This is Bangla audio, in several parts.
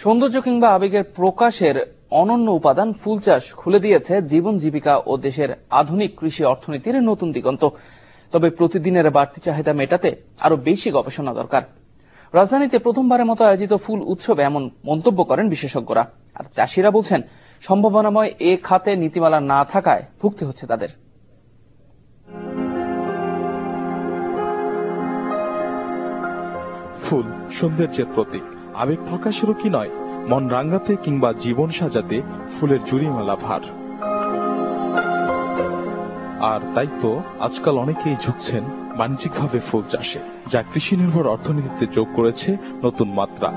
সৌন্দর্য কিংবা আবেগের প্রকাশের অনন্য উপাদান ফুল চাষ খুলে দিয়েছে জীবন জীবিকা ও দেশের আধুনিক কৃষি অর্থনীতির নতুন দিগন্ত। তবে প্রতিদিনের বাড়তি চাহিদা মেটাতে আরো বেশি গবেষণা দরকার। রাজধানীতে প্রথমবারের মতো আয়োজিত ফুল উৎসবে এমন মন্তব্য করেন বিশেষজ্ঞরা। আর চাষিরা বলছেন, সম্ভাবনাময় এ খাতে নীতিমালা না থাকায় ভুগতে হচ্ছে তাদের। ফুল সৌন্দর্যের প্রতীক, আবেগ প্রকাশেরও কি নয়? মন রাঙাতে কিংবা জীবন সাজাতে ফুলের জুড়িমেলা ভার। আর তাই তো আজকাল অনেকেই ঝুঁকছেন বাণিজ্যিকভাবে ফুল চাষে, যা কৃষি নির্ভর অর্থনীতিতে যোগ করেছে নতুন মাত্রা।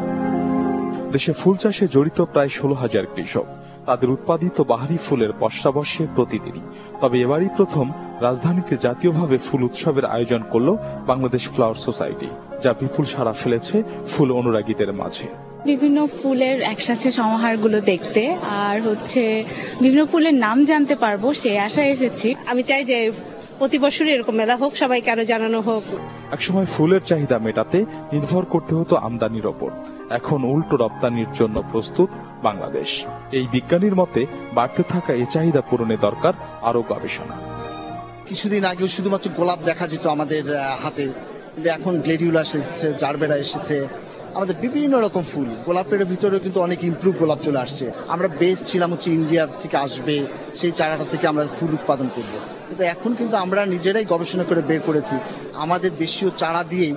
দেশে ফুল চাষে জড়িত প্রায় 16,000 কৃষক। তাদের উৎপাদিত বাহারি ফুলের পসরা বসে প্রতিদিনই। তবে এবারই প্রথম রাজধানীতে জাতীয়ভাবে ফুল উৎসবের আয়োজন করল বাংলাদেশ ফ্লাওয়ার সোসাইটি, যা বিপুল সাড়া ফেলেছে ফুল অনুরাগীদের মাঝে। বিভিন্ন ফুলের একসাথে সমাহারগুলো দেখতে আর বিভিন্ন ফুলের নাম জানতে পারবো, সে আশায় এসেছি। আমি চাই যে প্রতি বছরই এরকম মেলা হোক, সবাইকে আরো জানানো হোক। একসময় ফুলের চাহিদা মেটাতে নির্ভর করতে হতো আমদানির ওপর, এখন উল্টো রপ্তানির জন্য প্রস্তুত বাংলাদেশ। এই বিজ্ঞানীর মতে বাড়তে থাকা এই চাহিদা পূরণে দরকার আরো গবেষণা। কিছুদিন আগেও শুধুমাত্র গোলাপ দেখা যেত আমাদের হাতে, কিন্তু এখন গ্লেডিউলাস এসেছে, জারবেরা এসেছে, আমাদের বিভিন্ন রকম ফুল। গোলাপের ভিতরেও কিন্তু অনেক ইমপ্রুভ গোলাপ চলে আসছে। আমরা বেস ছিলাম ইন্ডিয়া থেকে আসবে, সেই চারাটা থেকে আমরা ফুল উৎপাদন করব। কিন্তু এখন কিন্তু আমরা নিজেরাই গবেষণা করে বের করেছি আমাদের দেশীয় চারা দিয়েই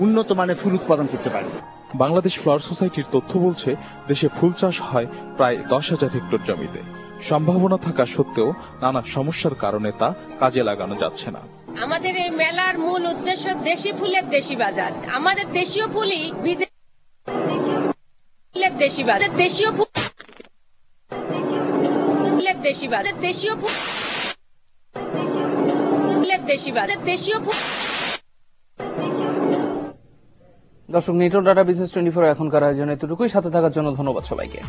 উন্নত মানের ফুল উৎপাদন করতে পারি। বাংলাদেশ ফ্লাওয়ার সোসাইটির তথ্য বলছে, দেশে ফুল চাষ হয় প্রায় 10,000 হেক্টর জমিতে। সম্ভাবনা থাকা সত্ত্বেও নানা সমস্যার কারণে তা কাজে লাগানো যাচ্ছে না। আমাদের এই মেলার মূল উদ্দেশ্য দেশি ফুলের দেশি বাজার। আমাদের দেশীয় ফুলই ফুলের দেশি বাজার, দেশীয় ফুলের দেশি বাজার, দেশীয় ফুলের দেশি বাজার, দেশীয় ফুল। দর্শক, নিউটন ডাটা বিজনেস 24 এখনকার আয়োজনে এতটুকুই। সাথে থাকার জন্য ধন্যবাদ সবাইকে।